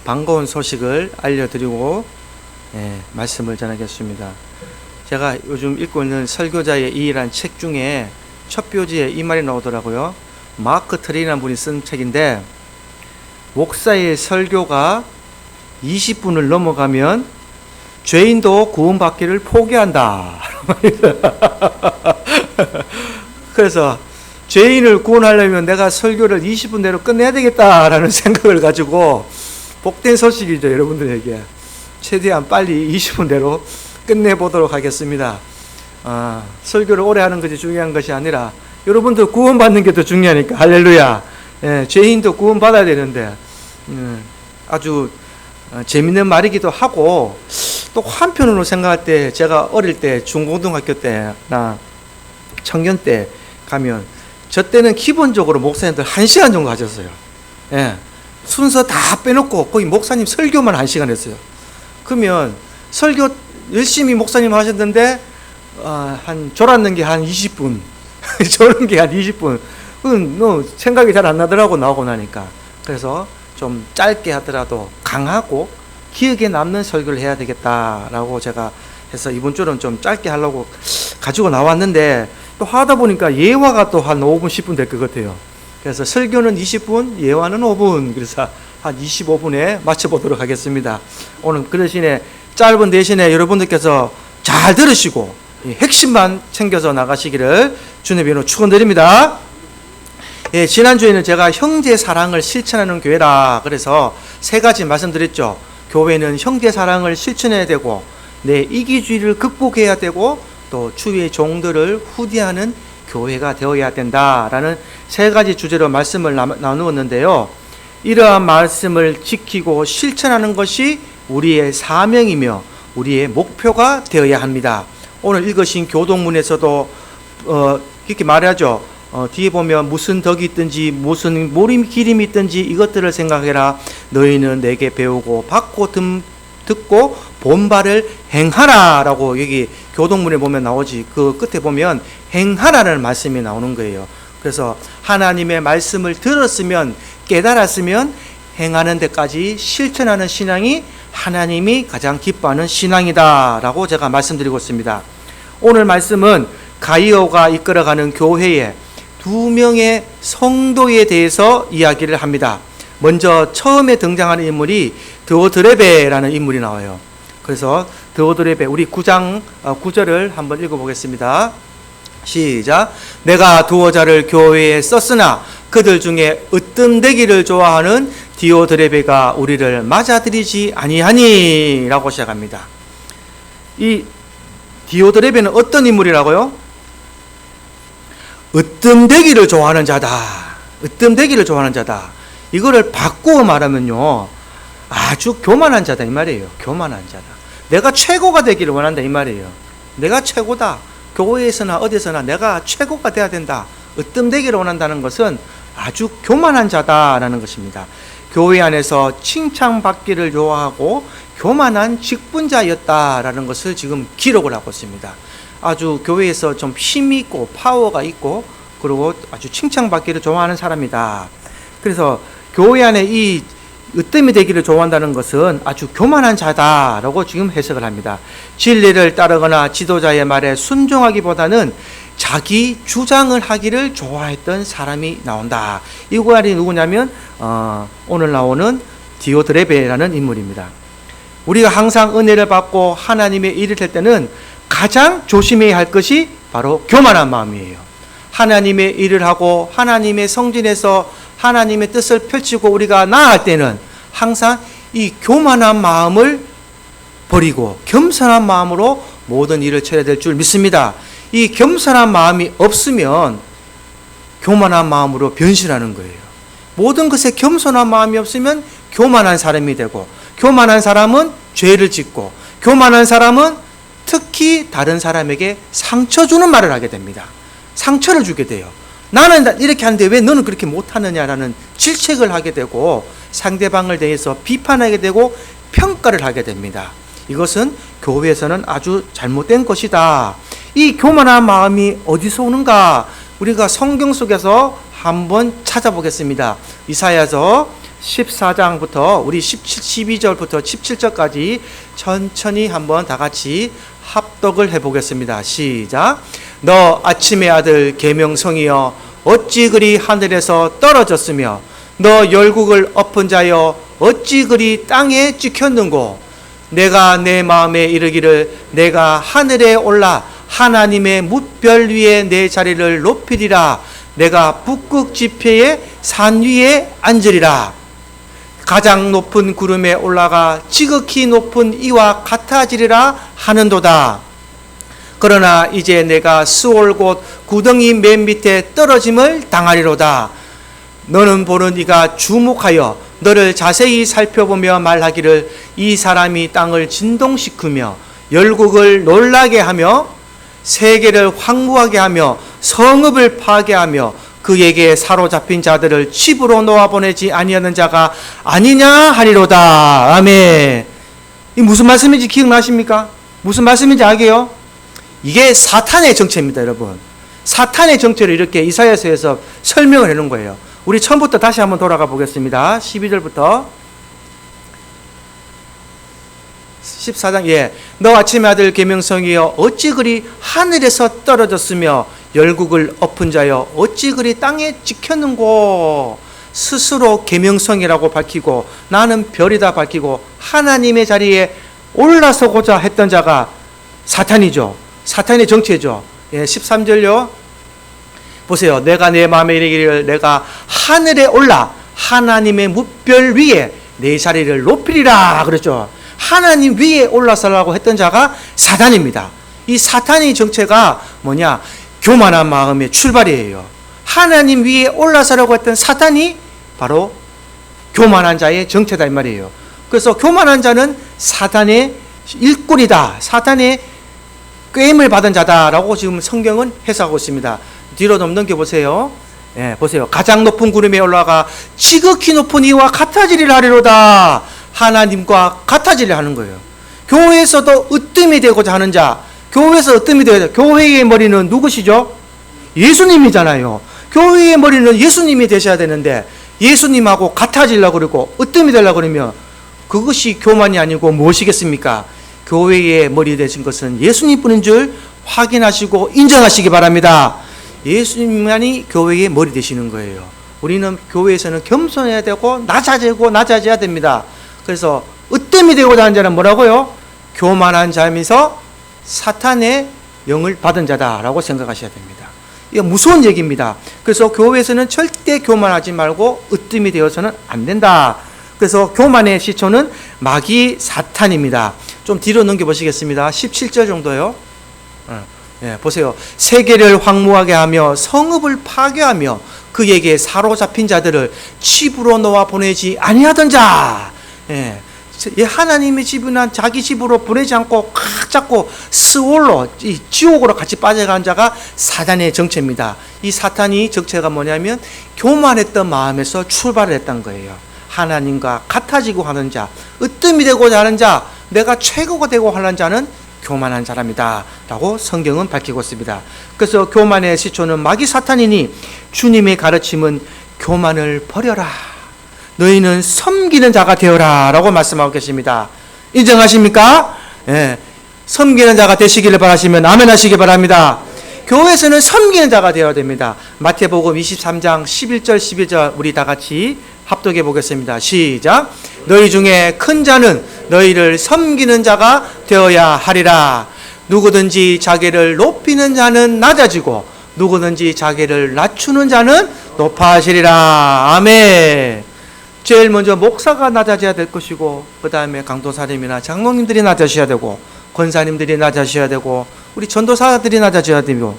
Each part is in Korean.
반가운 소식을 알려드리고 말씀을 전하겠습니다. 제가 요즘 읽고 있는 설교자의 이의란 책 중에 첫 표지에 이 말이 나오더라고요. 마크 트레이라는 분이 쓴 책인데, 목사의 설교가 20분을 넘어가면 죄인도 구원받기를 포기한다. 그래서 죄인을 구원하려면 내가 설교를 20분 내로 끝내야 되겠다라는 생각을 가지고, 복된 소식이죠, 여러분들에게. 최대한 빨리 20분 내로 끝내보도록 하겠습니다. 설교를 오래 하는 것이 중요한 것이 아니라 여러분들 구원받는 게 더 중요하니까. 할렐루야. 죄인도 구원받아야 되는데, 아주 재밌는 말이기도 하고, 또 한편으로 생각할 때, 제가 어릴 때 중고등학교 때나 청년 때 가면, 저 때는 기본적으로 목사님들 1시간 정도 하셨어요. 순서 다 빼놓고 거의 목사님 설교만 1시간 했어요. 그러면 설교 열심히 목사님 하셨는데 한 졸았는 게 한 20분 졸은 게 한 20분 생각이 잘 안 나더라고, 나오고 나니까. 그래서 좀 짧게 하더라도 강하고 기억에 남는 설교를 해야 되겠다라고 제가 해서 이번 주는 좀 짧게 하려고 가지고 나왔는데, 또 하다 보니까 예화가 또 한 5분 10분 될 것 같아요. 그래서 설교는 20분, 예화는 5분, 그래서 한 25분에 맞춰보도록 하겠습니다. 오늘 그 대신에 짧은 대신에 여러분들께서 잘 들으시고 핵심만 챙겨서 나가시기를 주님의 이름으로 축원드립니다. 지난주에는 제가 형제 사랑을 실천하는 교회라 그래서 3가지 말씀드렸죠. 교회는 형제 사랑을 실천해야 되고, 내 이기주의를 극복해야 되고, 또 주위의 종들을 후대하는 교회가 되어야 된다라는 3가지 주제로 말씀을 나누었는데요. 이러한 말씀을 지키고 실천하는 것이 우리의 사명이며 우리의 목표가 되어야 합니다. 오늘 읽으신 교동문에서도 이렇게 말하죠. 뒤에 보면 무슨 덕이 있든지 무슨 모림 기림이 있든지 이것들을 생각해라. 너희는 내게 배우고 받고 듣고 본바를 행하라 라고 여기 교동문에 보면 나오지. 그 끝에 보면 행하라는 말씀이 나오는 거예요. 그래서 하나님의 말씀을 들었으면, 깨달았으면 행하는 데까지 실천하는 신앙이 하나님이 가장 기뻐하는 신앙이다 라고 제가 말씀드리고 있습니다. 오늘 말씀은 가이오가 이끌어가는 교회의 2명의 성도에 대해서 이야기를 합니다. 먼저 처음에 등장하는 인물이 드오드레베라는 인물이 나와요. 그래서 드오드레베, 우리 9장 9절을 한번 읽어보겠습니다. 시작. 내가 두어자를 교회에 썼으나 그들 중에 으뜸되기를 좋아하는 디오드레베가 우리를 맞아들이지 아니하니 라고 시작합니다. 이 디오드레베는 어떤 인물이라고요? 으뜸되기를 좋아하는 자다. 으뜸되기를 좋아하는 자다. 이거를 바꾸어 말하면요, 아주 교만한 자다 이 말이에요. 교만한 자다. 내가 최고가 되기를 원한다 이 말이에요. 내가 최고다. 교회에서나 어디서나 내가 최고가 돼야 된다. 으뜸되기를 원한다는 것은 아주 교만한 자다라는 것입니다. 교회 안에서 칭찬받기를 좋아하고 교만한 직분자였다라는 것을 지금 기록을 하고 있습니다. 아주 교회에서 좀 힘이 있고 파워가 있고, 그리고 아주 칭찬받기를 좋아하는 사람이다. 그래서 교회 안에 이 으뜸이 되기를 좋아한다는 것은 아주 교만한 자다라고 지금 해석을 합니다. 진리를 따르거나 지도자의 말에 순종하기보다는 자기 주장을 하기를 좋아했던 사람이 나온다. 이 말이 누구냐면 오늘 나오는 디오드레베라는 인물입니다. 우리가 항상 은혜를 받고 하나님의 일을 할 때는 가장 조심해야 할 것이 바로 교만한 마음이에요. 하나님의 일을 하고 하나님의 성전에서 하나님의 뜻을 펼치고 우리가 나아갈 때는 항상 이 교만한 마음을 버리고 겸손한 마음으로 모든 일을 처리해야 될 줄 믿습니다. 이 겸손한 마음이 없으면 교만한 마음으로 변신하는 거예요. 모든 것에 겸손한 마음이 없으면 교만한 사람이 되고, 교만한 사람은 죄를 짓고, 교만한 사람은 특히 다른 사람에게 상처 주는 말을 하게 됩니다. 상처를 주게 돼요. 나는 이렇게 하는데 왜 너는 그렇게 못하느냐라는 질책을 하게 되고, 상대방을 대해서 비판하게 되고 평가를 하게 됩니다. 이것은 교회에서는 아주 잘못된 것이다. 이 교만한 마음이 어디서 오는가? 우리가 성경 속에서 한번 찾아보겠습니다. 이사야서 14장부터 우리 12절부터 17절까지 천천히 한번 다 같이 합독을 해보겠습니다. 시작. 너 아침의 아들 계명성이여 어찌 그리 하늘에서 떨어졌으며 너 열국을 엎은 자여 어찌 그리 땅에 찍혔는고 내가 내 마음에 이르기를 내가 하늘에 올라 하나님의 뭇별 위에 내 자리를 높이리라. 내가 북극 지폐의 산 위에 앉으리라. 가장 높은 구름에 올라가 지극히 높은 이와 같아지리라 하는도다. 그러나 이제 내가 스올 곧 구덩이 맨 밑에 떨어짐을 당하리로다. 너는 보는 이가 주목하여 너를 자세히 살펴보며 말하기를 이 사람이 땅을 진동시키며 열국을 놀라게 하며 세계를 황무하게 하며 성읍을 파괴하며 그에게 사로잡힌 자들을 칩으로 놓아보내지 아니하는 자가 아니냐 하리로다. 아멘. 이 무슨 말씀인지 기억나십니까? 무슨 말씀인지 알게요? 이게 사탄의 정체입니다, 여러분. 사탄의 정체를 이렇게 이사야서에서 설명을 해놓은 거예요. 우리 처음부터 다시 한번 돌아가 보겠습니다. 12절부터 14장. 너 아침의 아들 계명성이여 어찌 그리 하늘에서 떨어졌으며 열국을 엎은 자여 어찌 그리 땅에 찍혔는고. 스스로 계명성이라고 밝히고 나는 별이다 밝히고 하나님의 자리에 올라서고자 했던 자가 사탄이죠. 사탄의 정체죠. 13절요. 보세요. 내가 내 마음에 이르기를 내가 하늘에 올라 하나님의 뭇별 위에 내 자리를 높이리라 그랬죠. 하나님 위에 올라서라고 했던 자가 사탄입니다. 이 사탄의 정체가 뭐냐? 교만한 마음의 출발이에요. 하나님 위에 올라서라고 했던 사탄이 바로 교만한 자의 정체다 이 말이에요. 그래서 교만한 자는 사탄의 일꾼이다. 사탄의 꾀임을 받은 자다라고 지금 성경은 해석하고 있습니다. 뒤로 좀 넘겨보세요. 보세요. 가장 높은 구름에 올라가 지극히 높은 이와 같아지리라 하리로다. 하나님과 같아지려 하는 거예요. 교회에서도 으뜸이 되고자 하는 자, 교회에서 으뜸이 되고자, 교회의 머리는 누구시죠? 예수님이잖아요. 교회의 머리는 예수님이 되셔야 되는데 예수님하고 같아지려고 그러고 으뜸이 되려고 그러면 그것이 교만이 아니고 무엇이겠습니까? 교회의 머리 되신 것은 예수님뿐인 줄 확인하시고 인정하시기 바랍니다. 예수님만이 교회의 머리 되시는 거예요. 우리는 교회에서는 겸손해야 되고 낮아져야 됩니다. 그래서 으뜸이 되고자 하는 자는 뭐라고요? 교만한 자면서 사탄의 영을 받은 자다라고 생각하셔야 됩니다. 이게 무서운 얘기입니다. 그래서 교회에서는 절대 교만하지 말고 으뜸이 되어서는 안 된다. 그래서 교만의 시초는 마귀 사탄입니다. 좀 뒤로 넘겨보시겠습니다. 17절 정도요. 보세요. 세계를 황무하게 하며 성읍을 파괴하며 그에게 사로잡힌 자들을 칩으로 놓아 보내지 아니하던 자. 하나님의 집이나 자기 집으로 보내지 않고 칵 잡고 스올로 지옥으로 같이 빠져간 자가 사탄의 정체입니다. 이 사탄이 정체가 뭐냐면 교만했던 마음에서 출발을 했던 거예요. 하나님과 같아지고 하는 자, 으뜸이 되고자 하는 자, 내가 최고가 되고 하는 자는 교만한 사람이다 라고 성경은 밝히고 있습니다. 그래서 교만의 시초는 마귀 사탄이니 주님의 가르침은 교만을 버려라, 너희는 섬기는 자가 되어라 라고 말씀하고 계십니다. 인정하십니까? 섬기는 자가 되시기를 바라시면 아멘 하시기 바랍니다. 교회에서는 섬기는 자가 되어야 됩니다. 마태복음 23장 11절 12절 우리 다 같이 합독해 보겠습니다. 시작. 너희 중에 큰 자는 너희를 섬기는 자가 되어야 하리라. 누구든지 자기를 높이는 자는 낮아지고 누구든지 자기를 낮추는 자는 높아지리라. 아멘. 제일 먼저 목사가 낮아져야 될 것이고 그 다음에 강도사님이나 장로님들이 낮아져야 되고 권사님들이 낮아져야 되고 우리 전도사들이 낮아져야 되고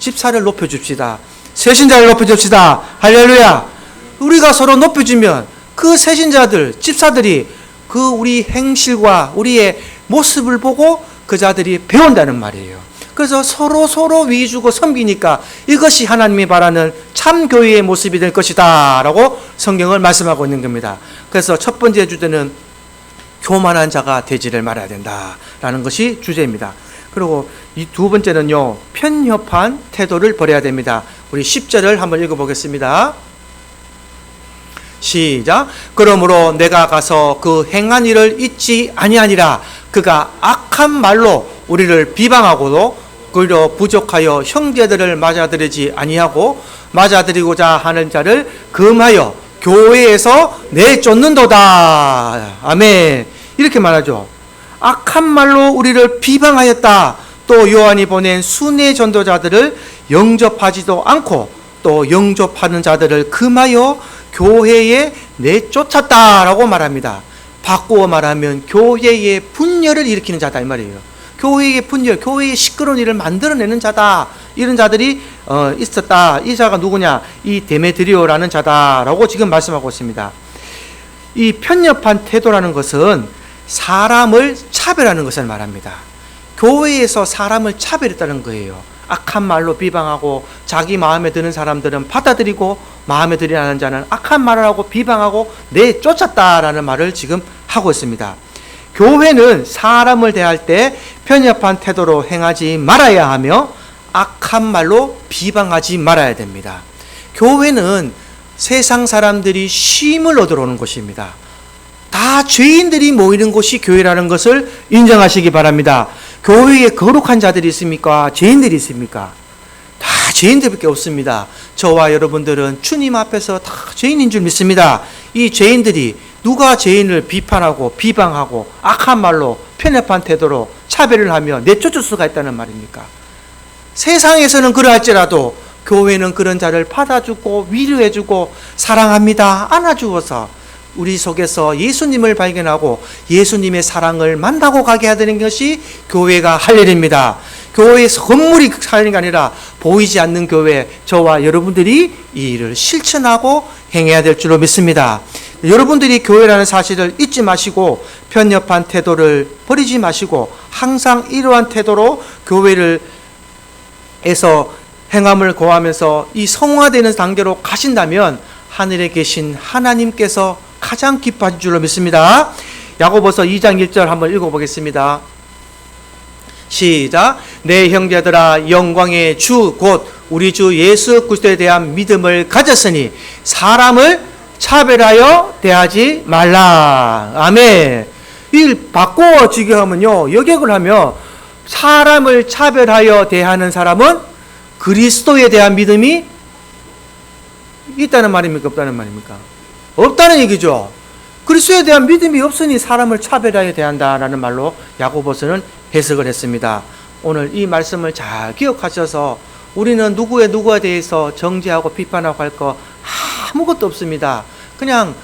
집사를 높여줍시다. 세신자를 높여줍시다. 할렐루야. 우리가 서로 높여주면 그 세신자들, 집사들이 그 우리 행실과 우리의 모습을 보고 그 자들이 배운다는 말이에요. 그래서 서로 위주고 섬기니까 이것이 하나님이 바라는 참 교회의 모습이 될 것이다 라고 성경을 말씀하고 있는 겁니다. 그래서 첫 번째 주제는 교만한 자가 되지를 말아야 된다라는 것이 주제입니다. 그리고 이 두 번째는요, 편협한 태도를 버려야 됩니다. 우리 10절을 한번 읽어보겠습니다. 시작. 그러므로 내가 가서 그 행한 일을 잊지 아니하니라. 그가 악한 말로 우리를 비방하고도 오히려 부족하여 형제들을 맞아들이지 아니하고 맞아들이고자 하는 자를 금하여 교회에서 내쫓는도다. 아멘. 이렇게 말하죠. 악한 말로 우리를 비방하였다. 또 요한이 보낸 순회 전도자들을 영접하지도 않고 또 영접하는 자들을 금하여 교회에 내쫓았다라고 말합니다. 바꾸어 말하면 교회의 분열을 일으키는 자다 이 말이에요. 교회의 분열, 교회의 시끄러운 일을 만들어내는 자다. 이런 자들이 있었다. 이 자가 누구냐? 이 데메드리오라는 자다라고 지금 말씀하고 있습니다. 이 편협한 태도라는 것은 사람을 차별하는 것을 말합니다. 교회에서 사람을 차별했다는 거예요. 악한 말로 비방하고 자기 마음에 드는 사람들은 받아들이고 마음에 들지 않는 자는 악한 말을 하고 비방하고 내쫓았다라는 말을 지금 하고 있습니다. 교회는 사람을 대할 때 편협한 태도로 행하지 말아야 하며 악한 말로 비방하지 말아야 됩니다. 교회는 세상 사람들이 쉼을 얻으러 오는 곳입니다. 다 죄인들이 모이는 곳이 교회라는 것을 인정하시기 바랍니다. 교회에 거룩한 자들이 있습니까? 죄인들이 있습니까? 다 죄인들밖에 없습니다. 저와 여러분들은 주님 앞에서 다 죄인인 줄 믿습니다. 이 죄인들이 누가 죄인을 비판하고 비방하고 악한 말로 편협한 태도로 차별을 하며 내쫓을 수가 있다는 말입니까? 세상에서는 그러할지라도 교회는 그런 자를 받아주고 위로해주고 사랑합니다. 안아주어서 우리 속에서 예수님을 발견하고 예수님의 사랑을 만나고 가게 하는 것이 교회가 할 일입니다. 교회에서 건물이 하는 게 아니라 보이지 않는 교회, 저와 여러분들이 이 일을 실천하고 행해야 될 줄로 믿습니다. 여러분들이 교회라는 사실을 잊지 마시고 편협한 태도를 버리지 마시고 항상 이러한 태도로 교회를 에서 행함을 고하면서 이 성화되는 단계로 가신다면 하늘에 계신 하나님께서 가장 기뻐하실 줄로 믿습니다. 야고보서 2장 1절 한번 읽어보겠습니다. 시작. 내 형제들아 영광의 주 곧 우리 주 예수 그리스도에 대한 믿음을 가졌으니 사람을 차별하여 대하지 말라. 아멘. 이 바꿔지게 하면요, 여격을 하며 사람을 차별하여 대하는 사람은 그리스도에 대한 믿음이 있다는 말입니까? 없다는 말입니까? 없다는 얘기죠. 그리스도에 대한 믿음이 없으니 사람을 차별하여 대한다라는 말로 야고보서는 해석을 했습니다. 오늘 이 말씀을 잘 기억하셔서 우리는 누구에 대해서 정죄하고 비판하고 할 거 아무것도 없습니다. 그냥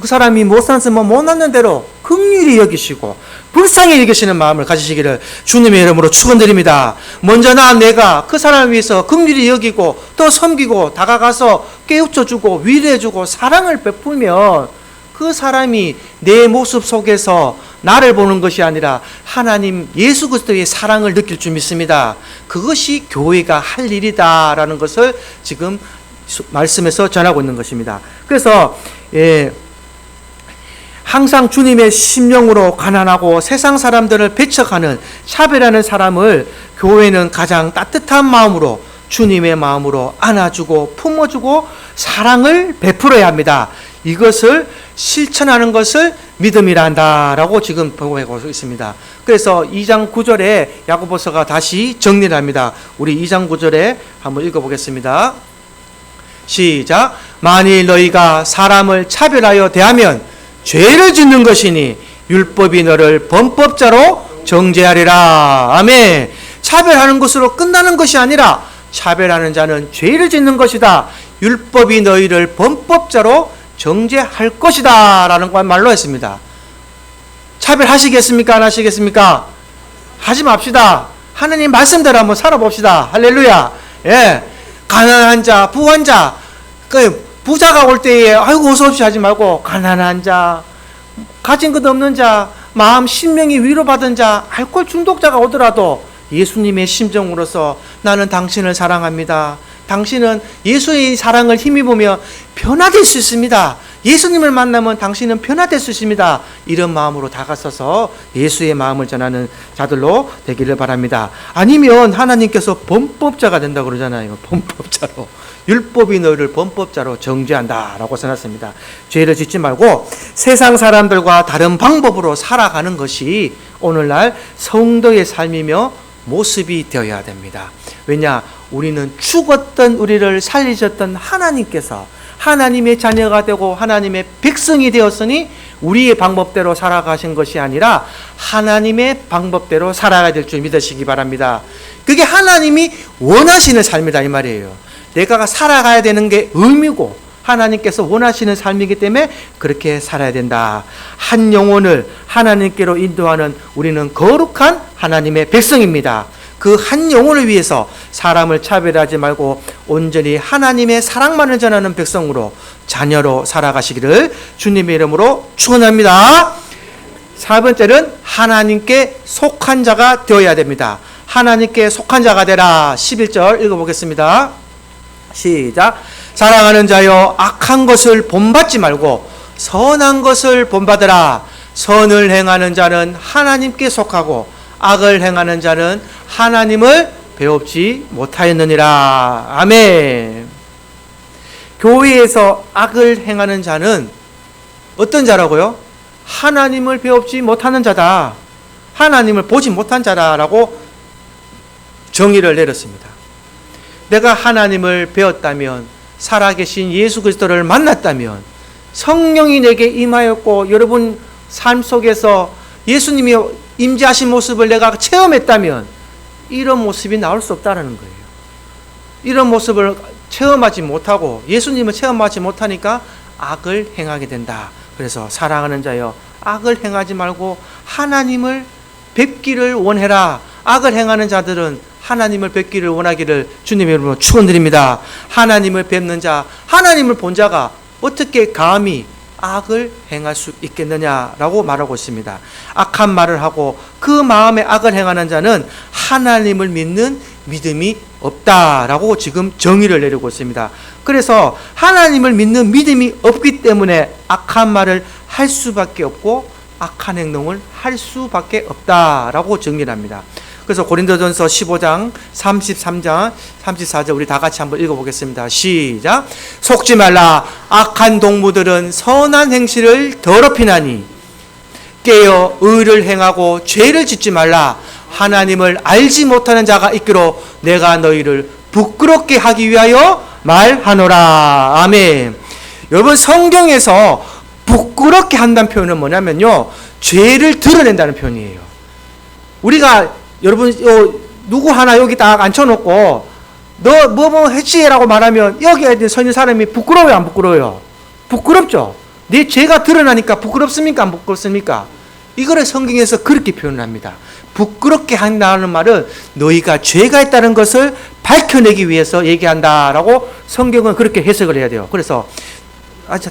그 사람이 못 사는 못났는 대로 긍휼히 여기시고 불쌍히 여기시는 마음을 가지시기를 주님의 이름으로 축원드립니다. 먼저 내가 그 사람을 위해서 긍휼히 여기고 또 섬기고 다가가서 깨우쳐주고 위로해주고 사랑을 베풀면 그 사람이 내 모습 속에서 나를 보는 것이 아니라 하나님 예수 그리스도의 사랑을 느낄 줄 믿습니다. 그것이 교회가 할 일이다라는 것을 지금 말씀에서 전하고 있는 것입니다. 그래서 항상 주님의 심령으로 가난하고 세상 사람들을 배척하는 차별하는 사람을 교회는 가장 따뜻한 마음으로 주님의 마음으로 안아주고 품어주고 사랑을 베풀어야 합니다. 이것을 실천하는 것을 믿음이라 한다라고 지금 보고 있습니다. 그래서 2장 9절에 야고보서가 다시 정리를 합니다. 우리 2장 9절에 한번 읽어보겠습니다. 시작. 만일 너희가 사람을 차별하여 대하면 죄를 짓는 것이니 율법이 너를 범법자로 정죄하리라. 아멘. 차별하는 것으로 끝나는 것이 아니라 차별하는 자는 죄를 짓는 것이다. 율법이 너희를 범법자로 정죄할 것이다 라는 말로 했습니다. 차별하시겠습니까? 안 하시겠습니까? 하지 맙시다. 하느님 말씀대로 한번 살아봅시다. 할렐루야. 예. 가난한 자, 부한 자, 부자가 올 때에 아이고 어서 오십시오 하지 말고 가난한 자, 가진 것 없는 자, 마음 심령이 위로받은 자, 알코올 중독자가 오더라도 예수님의 심정으로서 나는 당신을 사랑합니다. 당신은 예수의 사랑을 힘입으며 변화될 수 있습니다. 예수님을 만나면 당신은 변화될 수 있습니다. 이런 마음으로 다가서서 예수의 마음을 전하는 자들로 되기를 바랍니다. 아니면 하나님께서 범법자가 된다고 그러잖아요. 범법자로. 율법이 너희를 범법자로 정죄한다라고 써놨습니다. 죄를 짓지 말고 세상 사람들과 다른 방법으로 살아가는 것이 오늘날 성도의 삶이며 모습이 되어야 됩니다. 왜냐? 우리는 죽었던 우리를 살리셨던 하나님께서 하나님의 자녀가 되고 하나님의 백성이 되었으니 우리의 방법대로 살아가신 것이 아니라 하나님의 방법대로 살아가야 될 줄 믿으시기 바랍니다. 그게 하나님이 원하시는 삶이다 이 말이에요. 내가 살아가야 되는 게 의미고 하나님께서 원하시는 삶이기 때문에 그렇게 살아야 된다. 한 영혼을 하나님께로 인도하는 우리는 거룩한 하나님의 백성입니다. 그 한 영혼을 위해서 사람을 차별하지 말고 온전히 하나님의 사랑만을 전하는 백성으로 자녀로 살아가시기를 주님의 이름으로 축원합니다. 4번째는 하나님께 속한 자가 되어야 됩니다. 하나님께 속한 자가 되라. 11절 읽어보겠습니다. 시작. 사랑하는 자여 악한 것을 본받지 말고 선한 것을 본받으라. 선을 행하는 자는 하나님께 속하고 악을 행하는 자는 하나님을 배웁지 못하였느니라. 아멘. 교회에서 악을 행하는 자는 어떤 자라고요? 하나님을 배웁지 못하는 자다. 하나님을 보지 못한 자라고 정의를 내렸습니다. 내가 하나님을 배웠다면, 살아계신 예수 그리스도를 만났다면, 성령이 내게 임하였고 여러분 삶 속에서 예수님이 임재하신 모습을 내가 체험했다면 이런 모습이 나올 수 없다는 거예요. 이런 모습을 체험하지 못하고 예수님을 체험하지 못하니까 악을 행하게 된다. 그래서 사랑하는 자여 악을 행하지 말고 하나님을 뵙기를 원해라. 악을 행하는 자들은 하나님을 뵙기를 원하기를 주님의 이름으로 축원드립니다. 하나님을 뵙는 자, 하나님을 본 자가 어떻게 감히 악을 행할 수 있겠느냐라고 말하고 있습니다. 악한 말을 하고 그 마음에 악을 행하는 자는 하나님을 믿는 믿음이 없다라고 지금 정의를 내리고 있습니다. 그래서 하나님을 믿는 믿음이 없기 때문에 악한 말을 할 수밖에 없고 악한 행동을 할 수밖에 없다라고 정리를 합니다. 그래서 고린도전서 15장 33장 34절 우리 다 같이 한번 읽어보겠습니다. 시작. 속지 말라. 악한 동무들은 선한 행실을 더럽히나니 깨어 의를 행하고 죄를 짓지 말라. 하나님을 알지 못하는 자가 있기로 내가 너희를 부끄럽게 하기 위하여 말하노라. 아멘. 여러분 성경에서 부끄럽게 한다는 표현은 뭐냐면요, 죄를 드러낸다는 표현이에요. 우리가 여러분 누구 하나 여기 딱 앉혀놓고 너 뭐 했지라고 말하면 여기에 있는 서 있는 사람이 부끄러워요 안 부끄러워요? 부끄럽죠. 내 죄가 드러나니까 부끄럽습니까 안 부끄럽습니까? 이거를 성경에서 그렇게 표현합니다. 부끄럽게 한다는 말은 너희가 죄가 있다는 것을 밝혀내기 위해서 얘기한다라고 성경은 그렇게 해석을 해야 돼요. 그래서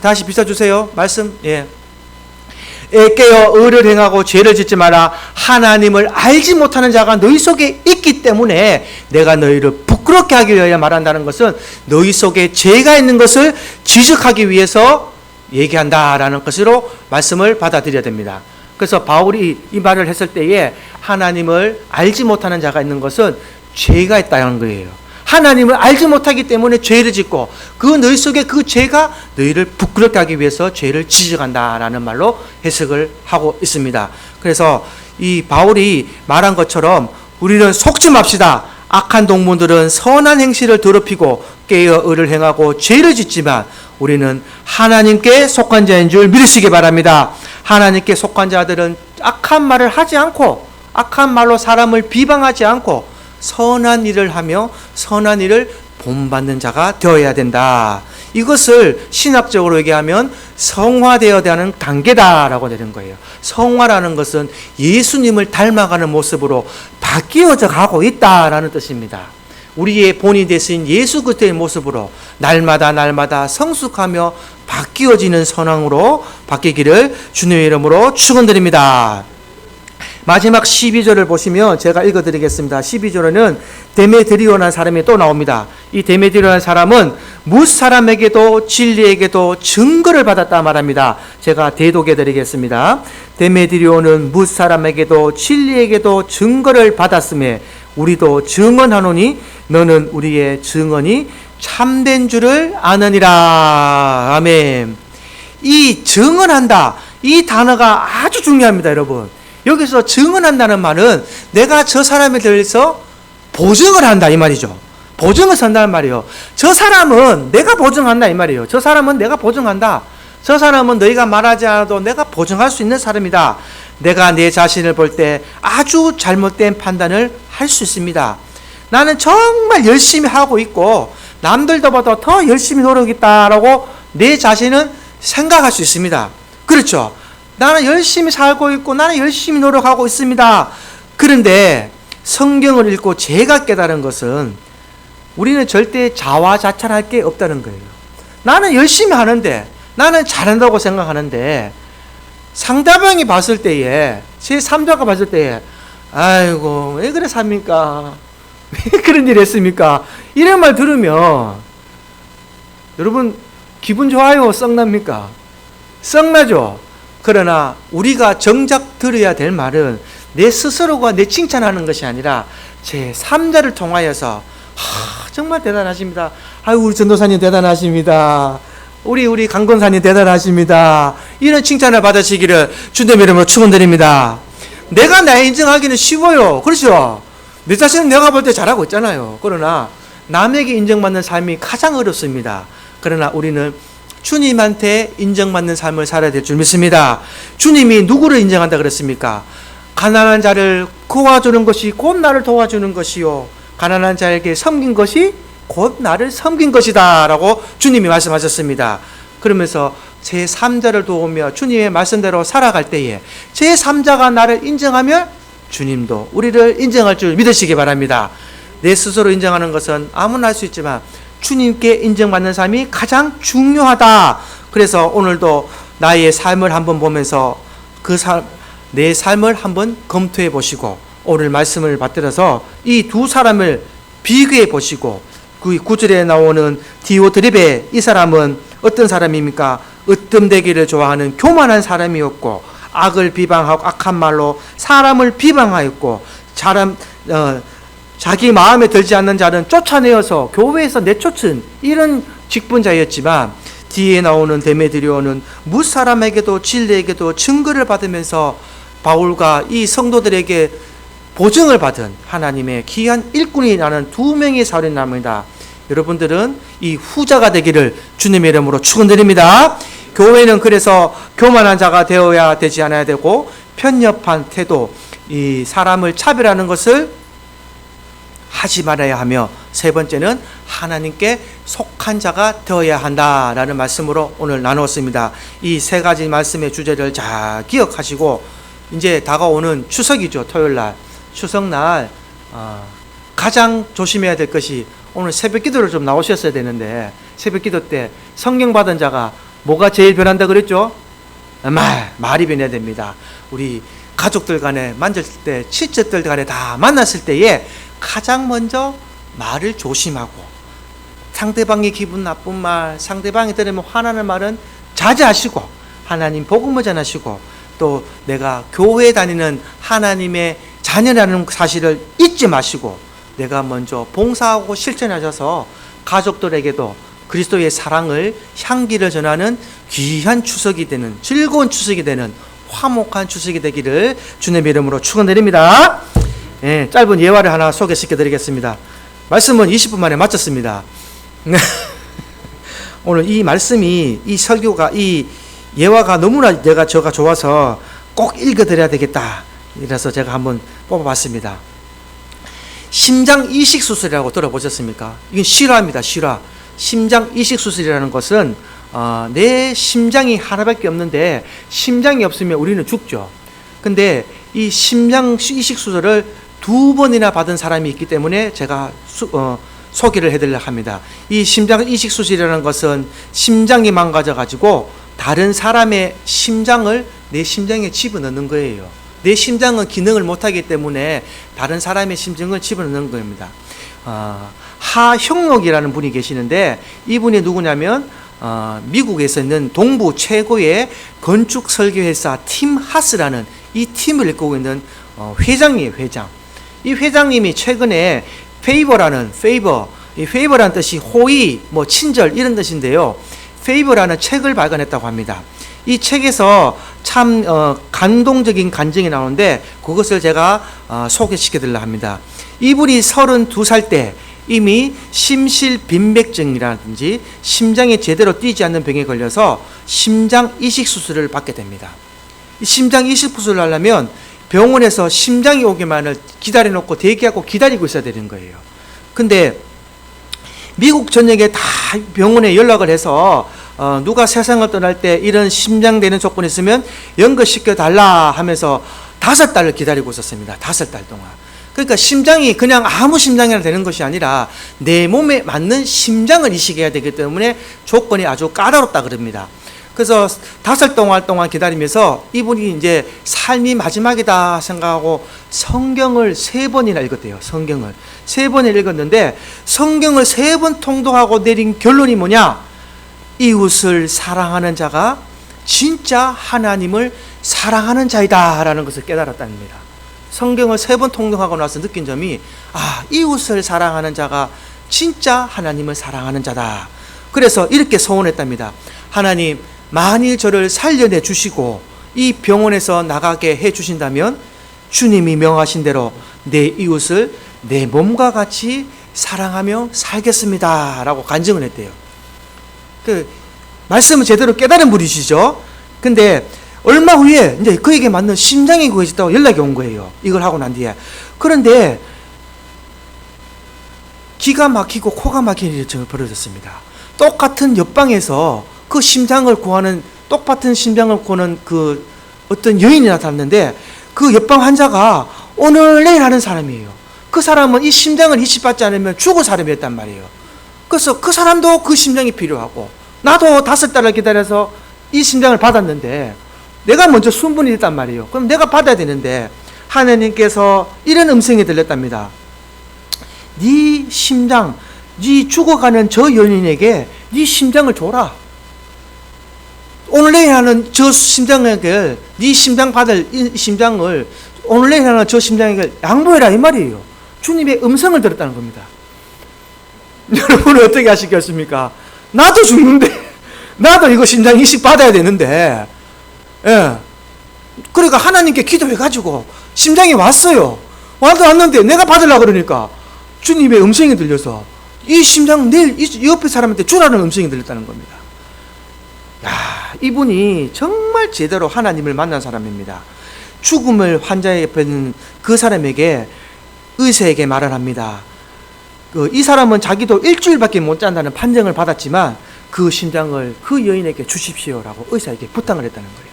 다시 비춰주세요. 말씀. 예. 깨어 의를 행하고 죄를 짓지 마라. 하나님을 알지 못하는 자가 너희 속에 있기 때문에 내가 너희를 부끄럽게 하기 위하여 말한다는 것은 너희 속에 죄가 있는 것을 지적하기 위해서 얘기한다라는 것으로 말씀을 받아들여야 됩니다. 그래서 바울이 이 말을 했을 때에 하나님을 알지 못하는 자가 있는 것은 죄가 있다는 거예요. 하나님을 알지 못하기 때문에 죄를 짓고 그 너희 속에 그 죄가 너희를 부끄럽게 하기 위해서 죄를 지적한다라는 말로 해석을 하고 있습니다. 그래서 이 바울이 말한 것처럼 우리는 속지 맙시다. 악한 동무들은 선한 행실을 더럽히고 깨어 의를 행하고 죄를 짓지만 우리는 하나님께 속한 자인 줄 믿으시기 바랍니다. 하나님께 속한 자들은 악한 말을 하지 않고 악한 말로 사람을 비방하지 않고 선한 일을 하며 선한 일을 본받는 자가 되어야 된다. 이것을 신학적으로 얘기하면 성화되어야 하는 단계다라고 되는 거예요. 성화라는 것은 예수님을 닮아가는 모습으로 바뀌어져 가고 있다라는 뜻입니다. 우리의 본이 되신 예수 그리스도의 모습으로 날마다 성숙하며 바뀌어지는 선왕으로 바뀌기를 주님의 이름으로 축원드립니다. 마지막 12절을 보시면 제가 읽어드리겠습니다. 12절에는 데메드리오라는 사람이 또 나옵니다. 이 데메드리오라는 사람은 뭇 사람에게도 진리에게도 증거를 받았다 말합니다. 제가 대독해드리겠습니다. 데메드리오는 뭇 사람에게도 진리에게도 증거를 받았음에 우리도 증언하노니 너는 우리의 증언이 참된 줄을 아느니라. 아멘. 이 증언한다, 이 단어가 아주 중요합니다, 여러분. 여기서 증언한다는 말은 내가 저 사람에 대해서 보증을 한다 이 말이죠. 보증을 선다는 말이에요. 저 사람은 내가 보증한다 이 말이에요. 저 사람은 내가 보증한다. 저 사람은 너희가 말하지 않아도 내가 보증할 수 있는 사람이다. 내가 내 자신을 볼 때 아주 잘못된 판단을 할 수 있습니다. 나는 정말 열심히 하고 있고 남들보다 더 열심히 노력했다라고 내 자신은 생각할 수 있습니다. 그렇죠? 나는 열심히 살고 있고 나는 열심히 노력하고 있습니다. 그런데 성경을 읽고 제가 깨달은 것은 우리는 절대 자화자찬할 게 없다는 거예요. 나는 열심히 하는데 나는 잘한다고 생각하는데 상대방이 봤을 때에 제 3자가 봤을 때에 아이고 왜 그래 삽니까? 왜 그런 일 했습니까? 이런 말 들으면 여러분 기분 좋아요? 썩납니까? 썩나죠? 그러나 우리가 정작 들어야 될 말은 내 스스로가 내 칭찬하는 것이 아니라 제 3자를 통하여서 정말 대단하십니다. 아유 우리 전도사님 대단하십니다. 우리 강권사님 대단하십니다. 이런 칭찬을 받으시기를 주님 이름으로 축원드립니다. 내가 나 인정하기는 쉬워요. 그렇죠? 내 자신은 내가 볼 때 잘하고 있잖아요. 그러나 남에게 인정받는 삶이 가장 어렵습니다. 그러나 우리는 주님한테 인정받는 삶을 살아야 될 줄 믿습니다. 주님이 누구를 인정한다 그랬습니까? 가난한 자를 도와주는 것이 곧 나를 도와주는 것이요 가난한 자에게 섬긴 것이 곧 나를 섬긴 것이다 라고 주님이 말씀하셨습니다. 그러면서 제3자를 도우며 주님의 말씀대로 살아갈 때에 제3자가 나를 인정하면 주님도 우리를 인정할 줄 믿으시기 바랍니다. 내 스스로 인정하는 것은 아무나 할 수 있지만 주님께 인정받는 삶이 가장 중요하다. 그래서 오늘도 나의 삶을 한번 보면서 내 삶을 한번 검토해 보시고 오늘 말씀을 받들어서 이 두 사람을 비교해 보시고 그 9절에 나오는 디오드립에 이 사람은 어떤 사람입니까? 으뜸되기를 좋아하는 교만한 사람이었고 악을 비방하고 악한 말로 사람을 비방하였고 자기 마음에 들지 않는 자는 쫓아내어서 교회에서 내쫓은 이런 직분자였지만 뒤에 나오는 데메드리오는 뭇 사람에게도 진리에게도 증거를 받으면서 바울과 이 성도들에게 보증을 받은 하나님의 귀한 일꾼이 나는 두 명의 사람입니다. 여러분들은 이 후자가 되기를 주님의 이름으로 축원드립니다. 교회는 그래서 교만한 자가 되어야 되지 않아야 되고 편협한 태도, 이 사람을 차별하는 것을 하지 말아야 하며 세 번째는 하나님께 속한 자가 되어야 한다라는 말씀으로 오늘 나누었습니다. 이 세 가지 말씀의 주제를 잘 기억하시고 이제 다가오는 추석이죠. 토요일날 추석날 가장 조심해야 될 것이 오늘 새벽 기도를 좀 나오셨어야 되는데 새벽 기도 때 성경 받은 자가 뭐가 제일 변한다 그랬죠? 말이 변해야 됩니다. 우리 가족들 간에 만질 때 친척들 간에 다 만났을 때에 가장 먼저 말을 조심하고 상대방이 기분 나쁜 말, 상대방이 들으면 화나는 말은 자제하시고 하나님 복음을 전하시고 또 내가 교회에 다니는 하나님의 자녀라는 사실을 잊지 마시고 내가 먼저 봉사하고 실천하셔서 가족들에게도 그리스도의 사랑을 향기를 전하는 귀한 추석이 되는 즐거운 추석이 되는 화목한 추석이 되기를 주님의 이름으로 축원드립니다. 예, 짧은 예화를 하나 소개시켜 드리겠습니다. 말씀은 20분 만에 마쳤습니다. 오늘 이 말씀이 이 설교가 이 예화가 너무나 제가 좋아서 꼭 읽어드려야 되겠다. 이래서 제가 한번 뽑아봤습니다. 심장 이식 수술이라고 들어보셨습니까? 이건 실화입니다. 실화. 심장 이식 수술이라는 것은 내 심장이 하나밖에 없는데 심장이 없으면 우리는 죽죠. 근데 이 심장 이식 수술을 2번이나 받은 사람이 있기 때문에 제가 소개를 해드리려고 합니다. 이 심장 이식 수술이라는 것은 심장이 망가져가지고 다른 사람의 심장을 내 심장에 집어넣는 거예요. 내 심장은 기능을 못하기 때문에 다른 사람의 심증을 집어넣는 겁니다. 하형록이라는 분이 계시는데 이분이 누구냐면 미국에서 있는 동부 최고의 건축 설계회사 팀 하스라는 이 팀을 이끌고 있는 회장이에요. 회장. 이 회장님이 최근에 이 페이버라는 뜻이 호의, 친절 이런 뜻인데요. 페이버라는 책을 발간했다고 합니다. 이 책에서 참 감동적인 간증이 나오는데 그것을 제가 소개시켜 드리려 합니다. 이분이 32살 때 이미 심실빈맥증이라든지 심장이 제대로 뛰지 않는 병에 걸려서 심장 이식 수술을 받게 됩니다. 이 심장 이식 수술을 하려면 병원에서 심장이 오기만을 기다려놓고 대기하고 기다리고 있어야 되는 거예요. 근데 미국 전역에 다 병원에 연락을 해서 누가 세상을 떠날 때 이런 심장되는 조건이 있으면 연결시켜 달라 하면서 5달을 기다리고 있었습니다. 5달 동안. 그러니까 심장이 그냥 아무 심장이나 되는 것이 아니라 내 몸에 맞는 심장을 이식해야 되기 때문에 조건이 아주 까다롭다 그럽니다. 그래서 5달 동안 기다리면서 이분이 이제 삶이 마지막이다 생각하고 성경을 3번이나 읽었대요. 성경을 3번을 읽었는데 성경을 3번 통독하고 내린 결론이 뭐냐? 이웃을 사랑하는 자가 진짜 하나님을 사랑하는 자이다 라는 것을 깨달았다는 겁니다. 성경을 3번 통독하고 나서 느낀 점이 이웃을 사랑하는 자가 진짜 하나님을 사랑하는 자다. 그래서 이렇게 소원했답니다. 하나님, 만일 저를 살려내 주시고 이 병원에서 나가게 해 주신다면 주님이 명하신 대로 내 이웃을 내 몸과 같이 사랑하며 살겠습니다 라고 간증을 했대요. 말씀을 제대로 깨달은 분이시죠. 근데 얼마 후에 이제 그에게 맞는 심장이 구해졌다고 연락이 온 거예요. 이걸 하고 난 뒤에. 그런데 기가 막히고 코가 막히는 일이 벌어졌습니다. 똑같은 옆방에서 그 심장을 구하는, 똑같은 심장을 구하는 그 어떤 여인이 나타났는데 그 옆방 환자가 오늘 내일 하는 사람이에요. 그 사람은 이 심장을 이식받지 않으면 죽을 사람이었단 말이에요. 그래서 그 사람도 그 심장이 필요하고 나도 5달을 기다려서 이 심장을 받았는데 내가 먼저 순분이 됐단 말이에요. 그럼 내가 받아야 되는데 하나님께서 이런 음성이 들렸답니다. 네 심장, 네 죽어가는 저 연인에게 네 심장을 줘라. 오늘 내일 하는 저 심장에게 네 심장 받을 이 심장을 오늘 내일 하는 저 심장에게 양보해라 이 말이에요. 주님의 음성을 들었다는 겁니다. 여러분은 어떻게 하시겠습니까? 나도 죽는데 나도 이거 심장 이식 받아야 되는데 그러니까 하나님께 기도해가지고 심장이 왔어요. 왔는데 내가 받으려고 그러니까 주님의 음성이 들려서 이 심장 내일 이 옆에 사람한테 주라는 음성이 들렸다는 겁니다. 이분이 정말 제대로 하나님을 만난 사람입니다. 죽음을 환자의 옆에 있는 그 사람에게 의사에게 말을 합니다. 이 사람은 자기도 일주일밖에 못 잔다는 판정을 받았지만 그 심장을 그 여인에게 주십시오라고 의사에게 부탁을 했다는 거예요.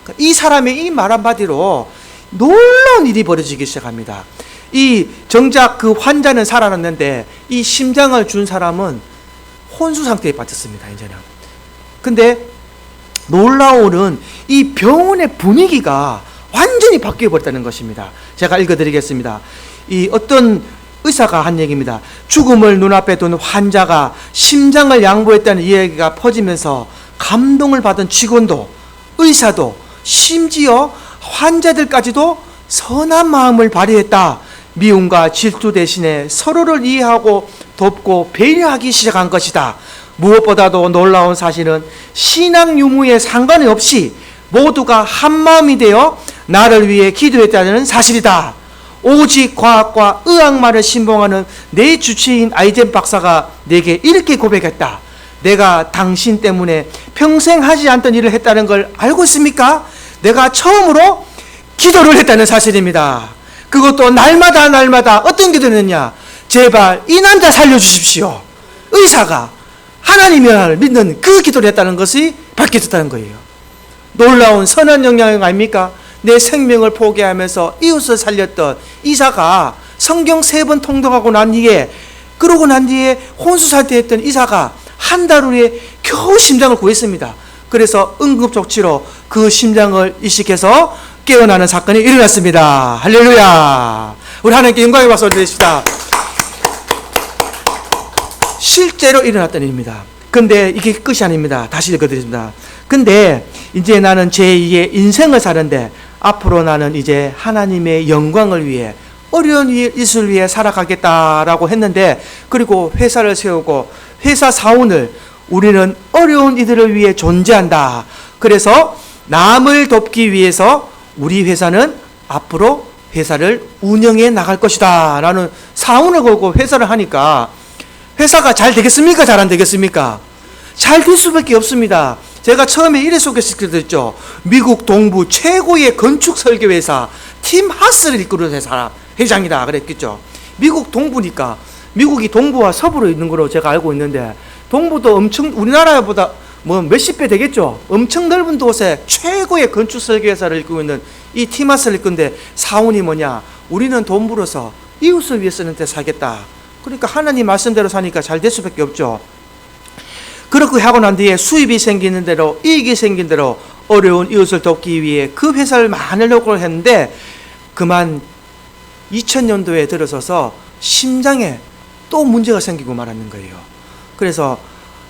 그러니까 이 사람의 이 말 한마디로 놀라운 일이 벌어지기 시작합니다. 이 정작 그 환자는 살아났는데 이 심장을 준 사람은 혼수 상태에 빠졌습니다. 이제는. 근데 놀라워는 이 병원의 분위기가 완전히 바뀌어 버렸다는 것입니다. 제가 읽어드리겠습니다. 이 어떤 의사가 한 얘기입니다. 죽음을 눈앞에 둔 환자가 심장을 양보했다는 이야기가 퍼지면서 감동을 받은 직원도, 의사도, 심지어 환자들까지도 선한 마음을 발휘했다. 미움과 질투 대신에 서로를 이해하고 돕고 배려하기 시작한 것이다. 무엇보다도 놀라운 사실은 신앙 유무에 상관이 없이 모두가 한마음이 되어 나를 위해 기도했다는 사실이다. 오직 과학과 의학만을 신봉하는 내 주치의인 아이젠 박사가 내게 이렇게 고백했다. 내가 당신 때문에 평생 하지 않던 일을 했다는 걸 알고 있습니까? 내가 처음으로 기도를 했다는 사실입니다. 그것도 날마다 어떤 기도를 했냐? 제발 이 남자 살려주십시오. 의사가 하나님을 믿는 그 기도를 했다는 것이 밝혀졌다는 거예요. 놀라운 선한 영향 아닙니까? 내 생명을 포기하면서 이웃을 살렸던 이사가 성경 3번 통독하고 난 뒤에, 그러고 난 뒤에 혼수 상태였던 이사가 한 달 후에 겨우 심장을 구했습니다. 그래서 응급조치로 그 심장을 이식해서 깨어나는 사건이 일어났습니다. 할렐루야. 우리 하나님께 영광의 박수 올려드립시다. 실제로 일어났던 일입니다. 근데 이게 끝이 아닙니다. 다시 읽어드립니다. 근데 이제 나는 제2의 인생을 사는데 앞으로 나는 이제 하나님의 영광을 위해 어려운 일을 위해 살아가겠다라고 했는데, 그리고 회사를 세우고 회사 사원을, 우리는 어려운 이들을 위해 존재한다. 그래서 남을 돕기 위해서 우리 회사는 앞으로 회사를 운영해 나갈 것이다 라는 사원을 걸고 회사를 하니까 회사가 잘 되겠습니까? 잘 안 되겠습니까? 잘 될 수밖에 없습니다. 제가 처음에 이래 소개시켜드렸죠. 미국 동부 최고의 건축 설계 회사 팀 하스를 이끄는 회사 회장이다 그랬겠죠. 미국 동부니까, 미국이 동부와 서부로 있는 거로 제가 알고 있는데, 동부도 엄청 우리나라보다 뭐 몇십 배 되겠죠. 엄청 넓은 곳에 최고의 건축 설계 회사를 이끌고 있는 이 팀 하스를 이끄는데 사원이 뭐냐? 우리는 돈 벌어서 이웃을 위해서는 살겠다. 그러니까 하나님 말씀대로 사니까 잘 될 수밖에 없죠. 그렇게 하고 난 뒤에 수입이 생기는 대로, 이익이 생긴 대로 어려운 이웃을 돕기 위해 그 회사를 많은 노력을 했는데, 그만 2000년도에 들어서서 심장에 또 문제가 생기고 말았는 거예요. 그래서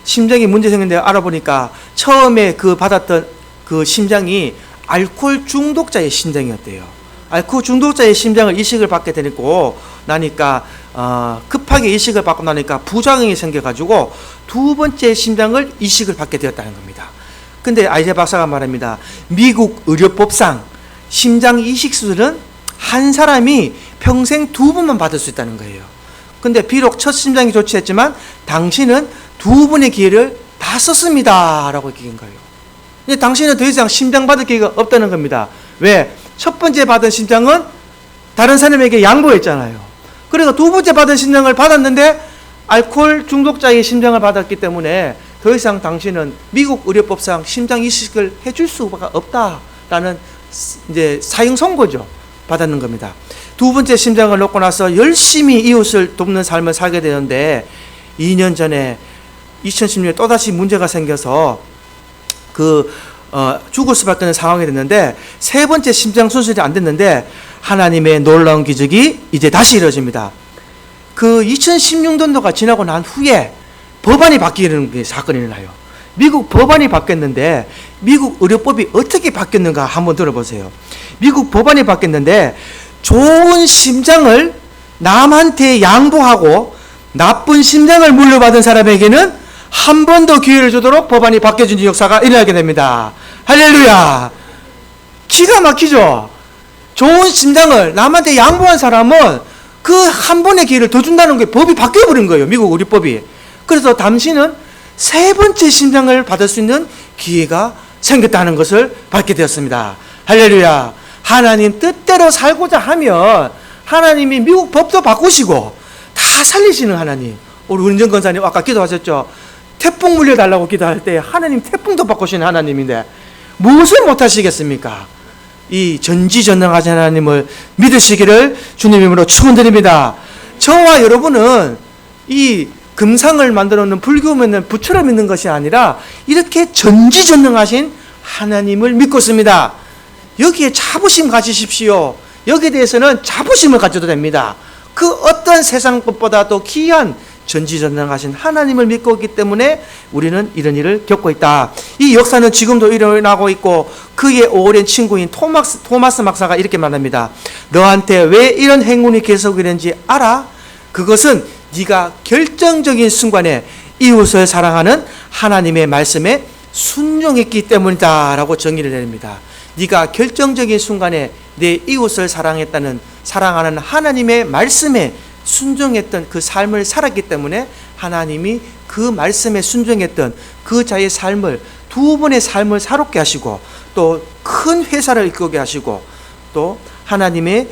심장이 문제 생겼는데 알아보니까 처음에 그 받았던 그 심장이 알코올 중독자의 심장이었대요. 알코올 중독자의 심장을 이식을 받게 되고 나니까 급하게 이식을 받고 나니까 부작용이 생겨가지고 두 번째 심장을 이식을 받게 되었다는 겁니다. 근데 아이제 박사가 말합니다. 미국 의료법상 심장 이식 수술은 한 사람이 평생 두 번만 받을 수 있다는 거예요. 근데 비록 첫 심장이 조치했지만 당신은 두 번의 기회를 다 썼습니다 라고 얘기한 거예요. 근데 당신은 더 이상 심장 받을 기회가 없다는 겁니다. 왜? 첫 번째 받은 심장은 다른 사람에게 양보했잖아요. 그러니까 두 번째 받은 심장을 받았는데 알코올 중독자의 심장을 받았기 때문에 더 이상 당신은 미국 의료법상 심장 이식을 해줄 수가 없다라는 이제 사형 선고죠. 받았는 겁니다. 두 번째 심장을 놓고 나서 열심히 이웃을 돕는 삶을 살게 되는데 2년 전에 2010년에 또다시 문제가 생겨서 죽을 수밖에 없는 상황이 됐는데, 세 번째 심장 수술이 안 됐는데 하나님의 놀라운 기적이 이제 다시 이루어집니다. 그 2016년도가 지나고 난 후에 법안이 바뀌는 사건이 일어나요. 미국 법안이 바뀌었는데 미국 의료법이 어떻게 바뀌었는가 한번 들어보세요. 미국 법안이 바뀌었는데 좋은 심장을 남한테 양보하고 나쁜 심장을 물려받은 사람에게는 한 번 더 기회를 주도록 법안이 바뀌어진 역사가 일어나게 됩니다. 할렐루야. 기가 막히죠. 좋은 심장을 남한테 양보한 사람은 그 한 번의 기회를 더 준다는 게 법이 바뀌어버린 거예요. 미국 의료법이. 그래서 당신은 세 번째 심장을 받을 수 있는 기회가 생겼다는 것을 받게 되었습니다. 할렐루야. 하나님 뜻대로 살고자 하면 하나님이 미국 법도 바꾸시고 다 살리시는 하나님. 우리 은정 권사님 아까 기도하셨죠. 태풍 물려달라고 기도할 때 하나님 태풍도 바꾸시는 하나님인데 무엇을 못하시겠습니까? 이 전지전능하신 하나님을 믿으시기를 주님 이름으로 축원드립니다. 저와 여러분은 이 금상을 만들어 놓는 불교면은 부처를 믿는 것이 아니라 이렇게 전지전능하신 하나님을 믿고 있습니다. 여기에 자부심 가지십시오. 여기에 대해서는 자부심을 가져도 됩니다. 그 어떤 세상 것보다도 귀한 전지전능하신 하나님을 믿고 있기 때문에 우리는 이런 일을 겪고 있다. 이 역사는 지금도 일어나고 있고, 그의 오랜 친구인 토마스 박사가 이렇게 말합니다. 너한테 왜 이런 행운이 계속이는지 알아? 그것은 네가 결정적인 순간에 이웃을 사랑하는 하나님의 말씀에 순종했기 때문이다 라고 정의를 내립니다. 네가 결정적인 순간에 내 이웃을 사랑하는 하나님의 말씀에 순종했던 그 삶을 살았기 때문에 하나님이 그 말씀에 순종했던 그 자의 삶을, 두 번의 삶을 사롭게 하시고 또 큰 회사를 이끌게 하시고 또 하나님의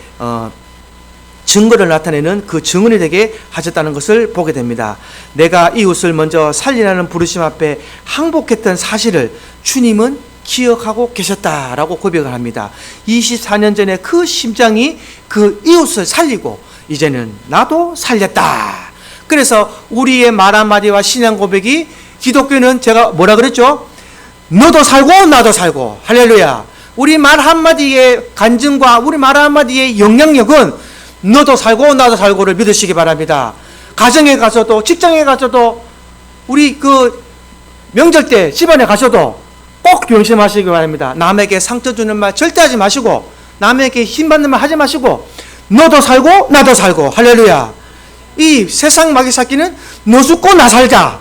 증거를 나타내는 그 증언이 되게 하셨다는 것을 보게 됩니다. 내가 이웃을 먼저 살리라는 부르심 앞에 항복했던 사실을 주님은 기억하고 계셨다라고 고백을 합니다. 24년 전에 그 심장이 그 이웃을 살리고 이제는 나도 살렸다. 그래서 우리의 말 한마디와 신앙 고백이, 기독교는 제가 뭐라 그랬죠? 너도 살고 나도 살고. 할렐루야. 우리 말 한마디의 간증과 우리 말 한마디의 영향력은 너도 살고 나도 살고를 믿으시기 바랍니다. 가정에 가서도 직장에 가서도 우리 그 명절 때 집안에 가셔도 꼭 명심하시기 바랍니다. 남에게 상처 주는 말 절대 하지 마시고 남에게 힘받는 말 하지 마시고 너도 살고 나도 살고 할렐루야. 이 세상 마귀 새끼는 너 죽고 나 살자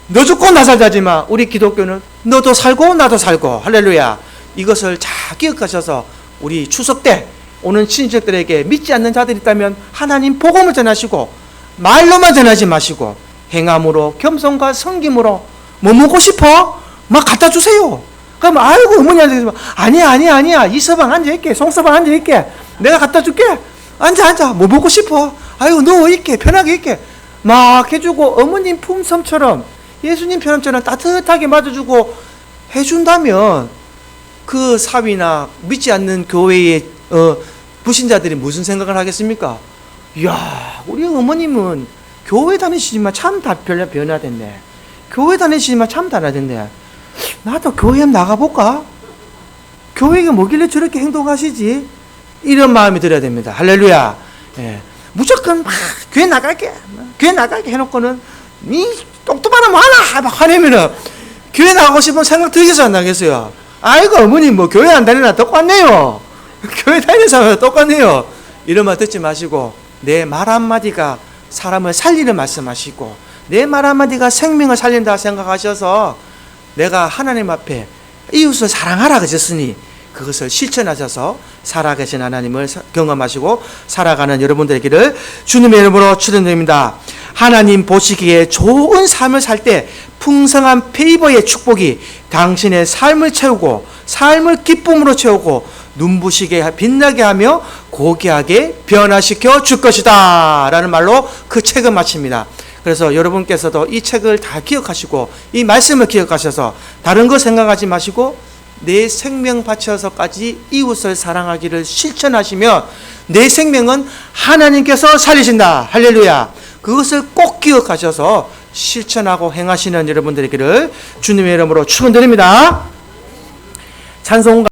너 죽고 나 살자지만 우리 기독교는 너도 살고 나도 살고 할렐루야. 이것을 잘 기억하셔서 우리 추석 때 오는 친척들에게 믿지 않는 자들이 있다면 하나님 복음을 전하시고 말로만 전하지 마시고 행함으로 겸손과 섬김으로 뭐 먹고 싶어? 막 갖다 주세요. 그럼 아이고 어머니한테 아니야 이서방 앉아있게 송서방 앉아있게 내가 갖다 줄게 앉아 뭐 먹고 싶어? 아이고 누워있게 편하게 있게 막 해주고 어머님 품성처럼 예수님 편함처럼 따뜻하게 맞아주고 해준다면 그 사위나 믿지 않는 교회의 불신자들이 무슨 생각을 하겠습니까? 이야 우리 어머님은 교회 다니시지만 참 다 변화됐네. 교회 다니시지만 참 달라졌네. 나도 교회 한번 나가볼까? 교회가 뭐길래 저렇게 행동하시지? 이런 마음이 들어야 됩니다. 할렐루야. 예. 무조건 막 교회 나갈게 해놓고는 이 똑똑한 놈 하나 화내면은 교회 나가고 싶은 생각 들겠어요 안 나겠어요? 아이고 어머니 뭐 교회 안 다니나 똑같네요. 교회 다니는 사람은 똑같네요. 이런 말 듣지 마시고 내 말 한마디가 사람을 살리는 말씀하시고 내 말 한마디가 생명을 살린다 생각하셔서 내가 하나님 앞에 이웃을 사랑하라 그러셨으니 그것을 실천하셔서 살아계신 하나님을 경험하시고 살아가는 여러분들 되기를 주님의 이름으로 축원드립니다. 하나님 보시기에 좋은 삶을 살 때 풍성한 페이버의 축복이 당신의 삶을 채우고 삶을 기쁨으로 채우고 눈부시게 빛나게 하며 고귀하게 변화시켜 줄 것이다 라는 말로 그 책을 마칩니다. 그래서 여러분께서도 이 책을 다 기억하시고 이 말씀을 기억하셔서 다른 거 생각하지 마시고 내 생명 바쳐서까지 이웃을 사랑하기를 실천하시면 내 생명은 하나님께서 살리신다. 할렐루야. 그것을 꼭 기억하셔서 실천하고 행하시는 여러분들에게를 주님의 이름으로 축원드립니다. 찬송가